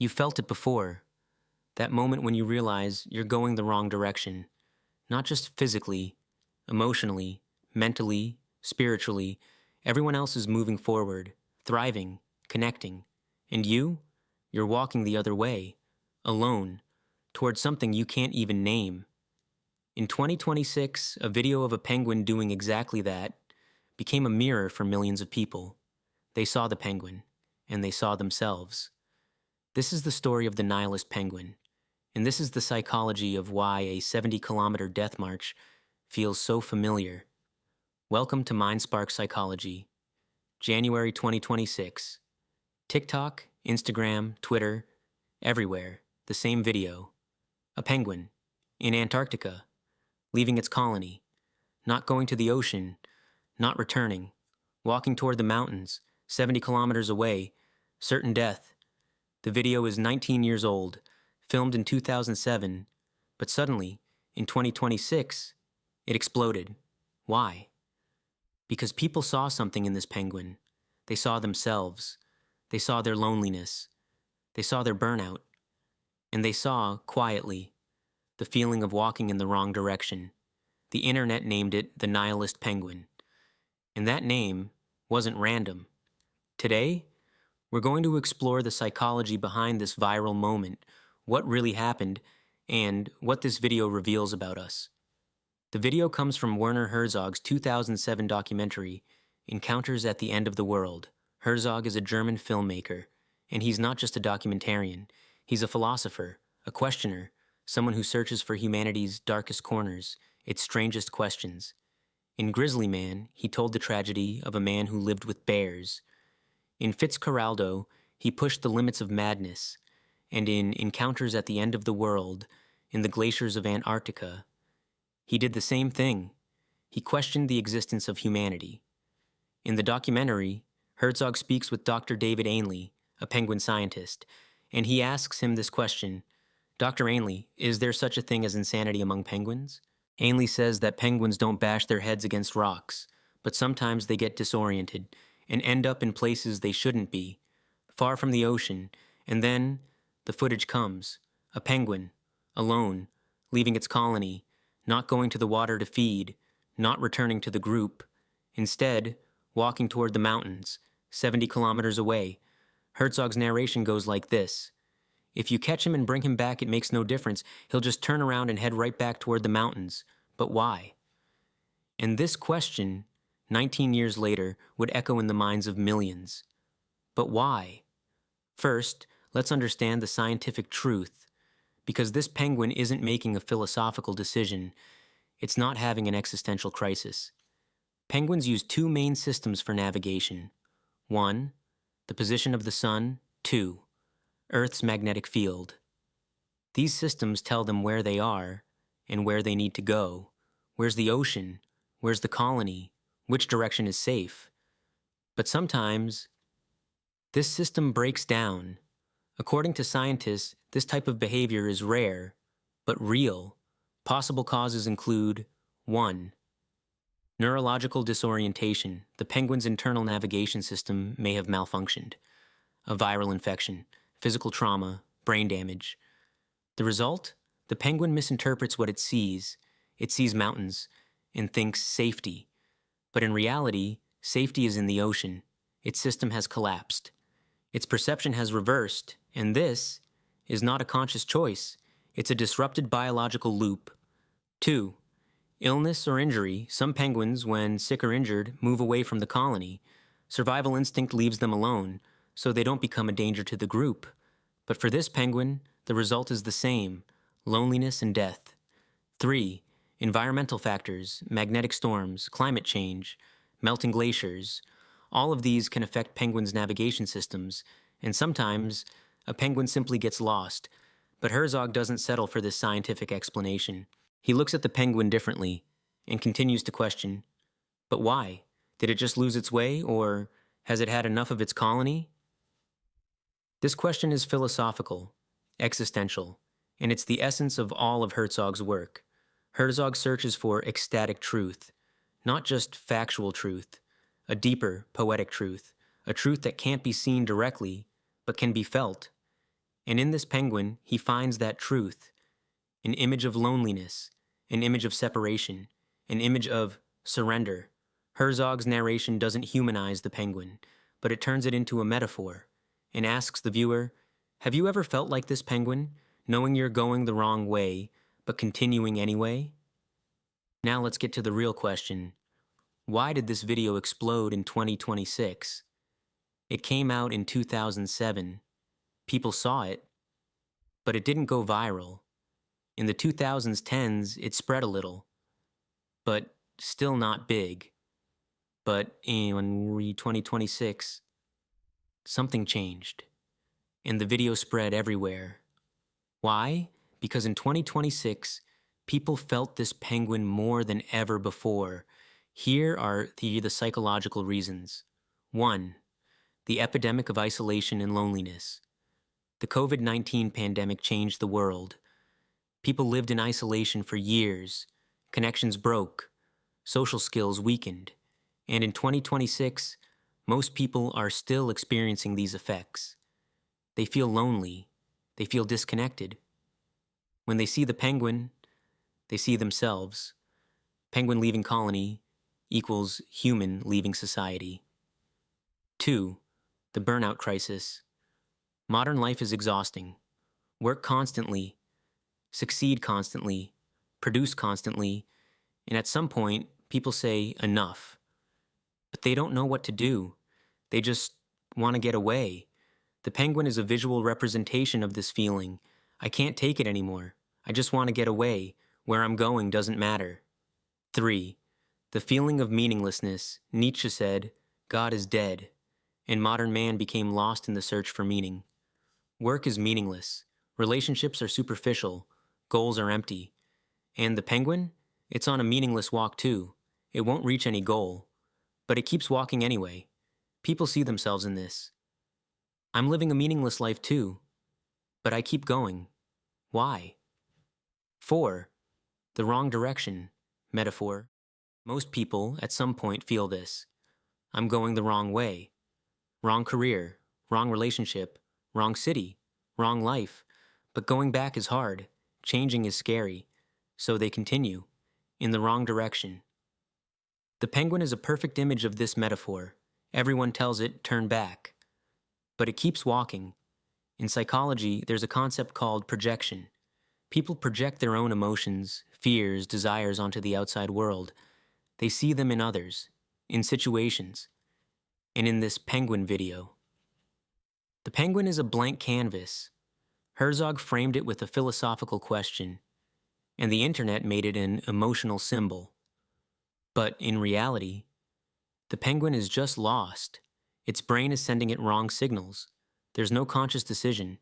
You felt it before. That moment when you realize you're going the wrong direction. Not just physically, emotionally, mentally, spiritually. Everyone else is moving forward, thriving, connecting. And you're walking the other way, alone, towards something you can't even name. In 2026, a video of a penguin doing exactly that became a mirror for millions of people. They saw the penguin, and they saw themselves. This is the story of the Nihilist Penguin, and this is the psychology of why a 70-kilometer death march feels so familiar. Welcome to MindSpark Psychology, January 2026. TikTok, Instagram, Twitter, everywhere, the same video. A penguin, in Antarctica, leaving its colony, not going to the ocean, not returning, walking toward the mountains, 70 kilometers away, certain death. The video is 19 years old, filmed in 2007, but suddenly, in 2026, it exploded. Why? Because people saw something in this penguin. They saw themselves. They saw their loneliness. They saw their burnout. And they saw, quietly, the feeling of walking in the wrong direction. The internet named it the Nihilist Penguin. And that name wasn't random. Today, we're going to explore the psychology behind this viral moment, what really happened, and what this video reveals about us. The video comes from Werner Herzog's 2007 documentary, Encounters at the End of the World. Herzog is a German filmmaker, and he's not just a documentarian. He's a philosopher, a questioner, someone who searches for humanity's darkest corners, its strangest questions. In Grizzly Man, he told the tragedy of a man who lived with bears. In Fitzcarraldo, he pushed the limits of madness. And in Encounters at the End of the World, in the glaciers of Antarctica, he did the same thing. He questioned the existence of humanity. In the documentary, Herzog speaks with Dr. David Ainley, a penguin scientist, and he asks him this question: Dr. Ainley, is there such a thing as insanity among penguins? Ainley says that penguins don't bash their heads against rocks, but sometimes they get disoriented and end up in places they shouldn't be, far from the ocean, and then the footage comes. A penguin, alone, leaving its colony, not going to the water to feed, not returning to the group, instead walking toward the mountains, 70 kilometers away. Herzog's narration goes like this: if you catch him and bring him back, it makes no difference. He'll just turn around and head right back toward the mountains. But why? And this question, 19 years later, would echo in the minds of millions. But why? First, let's understand the scientific truth. Because this penguin isn't making a philosophical decision. It's not having an existential crisis. Penguins use two main systems for navigation. 1, the position of the sun. 2, Earth's magnetic field. These systems tell them where they are and where they need to go. Where's the ocean? Where's the colony? Which direction is safe? But sometimes, this system breaks down. According to scientists, this type of behavior is rare, but real. Possible causes include: 1, neurological disorientation. The penguin's internal navigation system may have malfunctioned. A viral infection, physical trauma, brain damage. The result? The penguin misinterprets what it sees. It sees mountains and thinks safety. But in reality, safety is in the ocean. Its system has collapsed. Its perception has reversed, and this is not a conscious choice. It's a disrupted biological loop. 2, illness or injury. Some penguins, when sick or injured, move away from the colony. Survival instinct leaves them alone, so they don't become a danger to the group. But for this penguin, the result is the same: loneliness and death. 3, environmental factors, magnetic storms, climate change, melting glaciers. All of these can affect penguins' navigation systems, and sometimes a penguin simply gets lost. But Herzog doesn't settle for this scientific explanation. He looks at the penguin differently and continues to question, but why? Did it just lose its way, or has it had enough of its colony? This question is philosophical, existential, and it's the essence of all of Herzog's work. Herzog searches for ecstatic truth, not just factual truth, a deeper, poetic truth, a truth that can't be seen directly, but can be felt. And in this penguin, he finds that truth, an image of loneliness, an image of separation, an image of surrender. Herzog's narration doesn't humanize the penguin, but it turns it into a metaphor and asks the viewer, have you ever felt like this penguin, knowing you're going the wrong way, but continuing anyway? Now let's get to the real question. Why did this video explode in 2026? It came out in 2007. People saw it, but it didn't go viral. In the 2010s, it spread a little, but still not big. But in 2026, something changed, and the video spread everywhere. Why? Because in 2026, people felt this penguin more than ever before. Here are the psychological reasons. 1. The epidemic of isolation and loneliness. The COVID-19 pandemic changed the world. People lived in isolation for years. Connections broke. Social skills weakened. And in 2026, most people are still experiencing these effects. They feel lonely. They feel disconnected. When they see the penguin, they see themselves. Penguin leaving colony equals human leaving society. 2. The burnout crisis. Modern life is exhausting. Work constantly, succeed constantly, produce constantly, and at some point, people say enough. But they don't know what to do. They just want to get away. The penguin is a visual representation of this feeling. I can't take it anymore. I just want to get away. Where I'm going doesn't matter. 3. The feeling of meaninglessness. Nietzsche said, God is dead, and modern man became lost in the search for meaning. Work is meaningless. Relationships are superficial. Goals are empty. And the penguin? It's on a meaningless walk too. It won't reach any goal. But it keeps walking anyway. People see themselves in this. I'm living a meaningless life too. But I keep going. Why? 4. The wrong direction. Metaphor. Most people at some point feel this. I'm going the wrong way. Wrong career. Wrong relationship. Wrong city. Wrong life. But going back is hard. Changing is scary. So they continue. In the wrong direction. The penguin is a perfect image of this metaphor. Everyone tells it, turn back. But it keeps walking. In psychology, there's a concept called projection. People project their own emotions, fears, desires onto the outside world. They see them in others, in situations, and in this penguin video. The penguin is a blank canvas. Herzog framed it with a philosophical question, and the internet made it an emotional symbol. But in reality, the penguin is just lost. Its brain is sending it wrong signals. There's no conscious decision,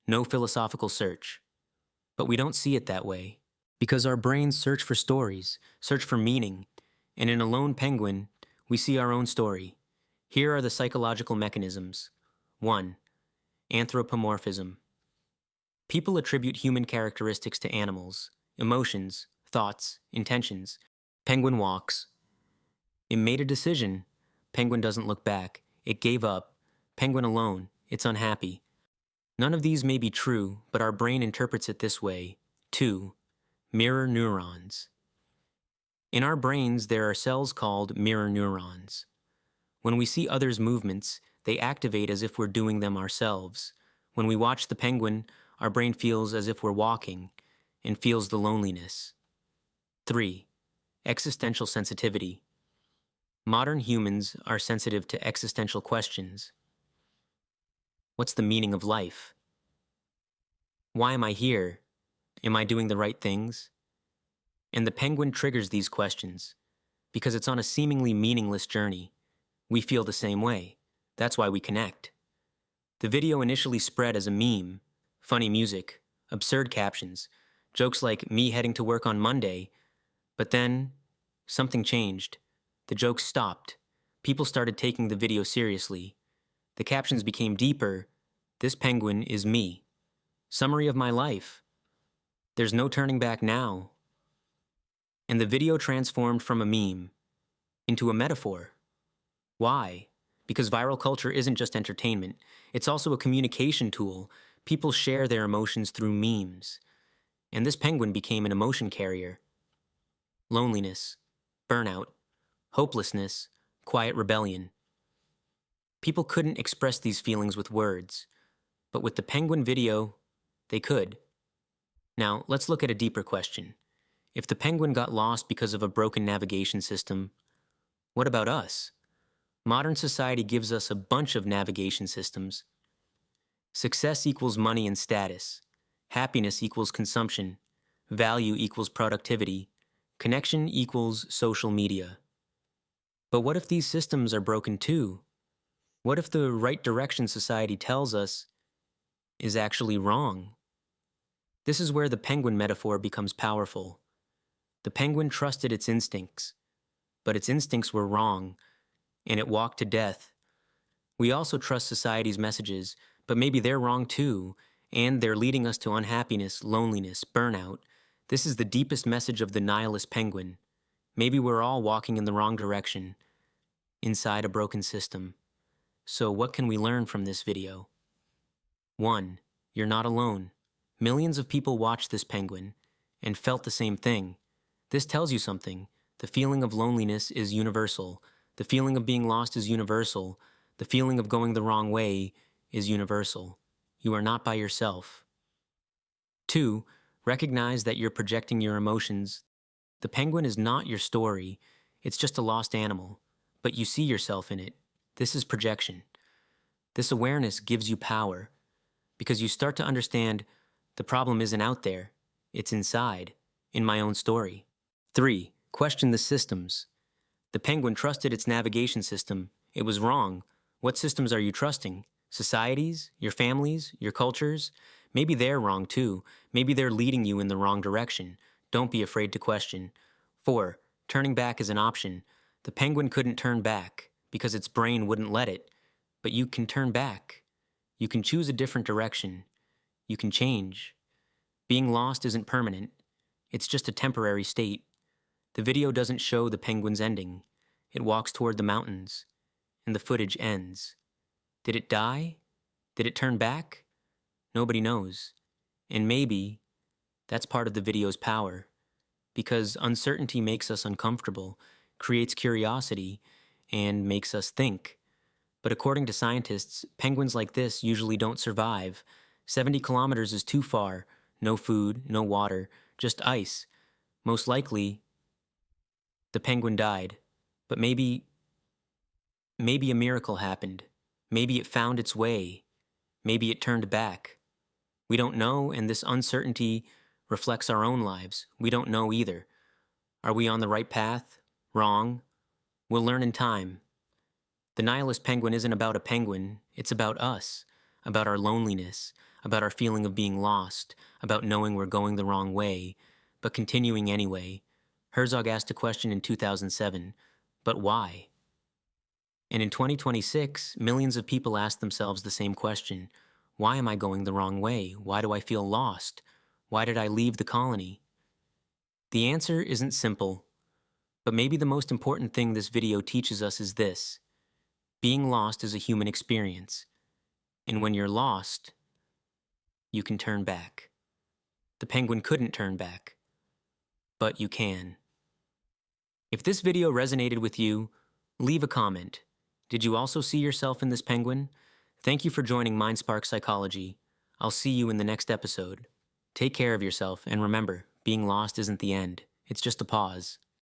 no philosophical search. But we don't see it that way, because our brains search for stories, search for meaning, and in a lone penguin, we see our own story. Here are the psychological mechanisms. 1. Anthropomorphism. People attribute human characteristics to animals, emotions, thoughts, intentions. Penguin walks. It made a decision. Penguin doesn't look back. It gave up. Penguin alone. It's unhappy. None of these may be true, but our brain interprets it this way. 2. Mirror neurons. In our brains, there are cells called mirror neurons. When we see others' movements, they activate as if we're doing them ourselves. When we watch the penguin, our brain feels as if we're walking and feels the loneliness. 3. Existential sensitivity. Modern humans are sensitive to existential questions. What's the meaning of life? Why am I here? Am I doing the right things? And the penguin triggers these questions because it's on a seemingly meaningless journey. We feel the same way. That's why we connect. The video initially spread as a meme, funny music, absurd captions, jokes like me heading to work on Monday, but then something changed. The jokes stopped. People started taking the video seriously. The captions became deeper. This penguin is me. Summary of my life. There's no turning back now. And the video transformed from a meme into a metaphor. Why? Because viral culture isn't just entertainment. It's also a communication tool. People share their emotions through memes, and this penguin became an emotion carrier. Loneliness, burnout, hopelessness, quiet rebellion. People couldn't express these feelings with words, but with the penguin video, they could. Now, let's look at a deeper question. If the penguin got lost because of a broken navigation system, what about us? Modern society gives us a bunch of navigation systems. Success equals money and status. Happiness equals consumption. Value equals productivity. Connection equals social media. But what if these systems are broken too? What if the right direction society tells us is actually wrong? This is where the penguin metaphor becomes powerful. The penguin trusted its instincts, but its instincts were wrong, and it walked to death. We also trust society's messages, but maybe they're wrong too, and they're leading us to unhappiness, loneliness, burnout. This is the deepest message of the nihilist penguin. Maybe we're all walking in the wrong direction, inside a broken system. So what can we learn from this video? 1. You're not alone. Millions of people watched this penguin and felt the same thing. This tells you something. The feeling of loneliness is universal. The feeling of being lost is universal. The feeling of going the wrong way is universal. You are not by yourself. 2. Recognize that you're projecting your emotions. The penguin is not your story. It's just a lost animal, but you see yourself in it. This is projection. This awareness gives you power because you start to understand the problem isn't out there. It's inside, in my own story. 3. Question the systems. The penguin trusted its navigation system. It was wrong. What systems are you trusting? Societies? Your families? Your cultures? Maybe they're wrong too. Maybe they're leading you in the wrong direction. Don't be afraid to question. 4. Turning back is an option. The penguin couldn't turn back because its brain wouldn't let it. But you can turn back. You can choose a different direction. You can change. Being lost isn't permanent. It's just a temporary state. The video doesn't show the penguin's ending. It walks toward the mountains, and the footage ends. Did it die? Did it turn back? Nobody knows. And maybe that's part of the video's power, because uncertainty makes us uncomfortable, creates curiosity, and makes us think. But according to scientists, penguins like this usually don't survive. 70 kilometers is too far. No food, no water, just ice. Most likely, the penguin died. But maybe a miracle happened. Maybe it found its way. Maybe it turned back. We don't know, and this uncertainty reflects our own lives. We don't know either. Are we on the right path? Wrong? We'll learn in time. The Nihilist Penguin isn't about a penguin. It's about us, about our loneliness, about our feeling of being lost, about knowing we're going the wrong way, but continuing anyway. Herzog asked a question in 2007, but why? And in 2026, millions of people ask themselves the same question. Why am I going the wrong way? Why do I feel lost? Why did I leave the colony? The answer isn't simple, but maybe the most important thing this video teaches us is this. Being lost is a human experience, and when you're lost, you can turn back. The penguin couldn't turn back, but you can. If this video resonated with you, leave a comment. Did you also see yourself in this penguin? Thank you for joining MindSpark Psychology. I'll see you in the next episode. Take care of yourself, and remember, being lost isn't the end. It's just a pause.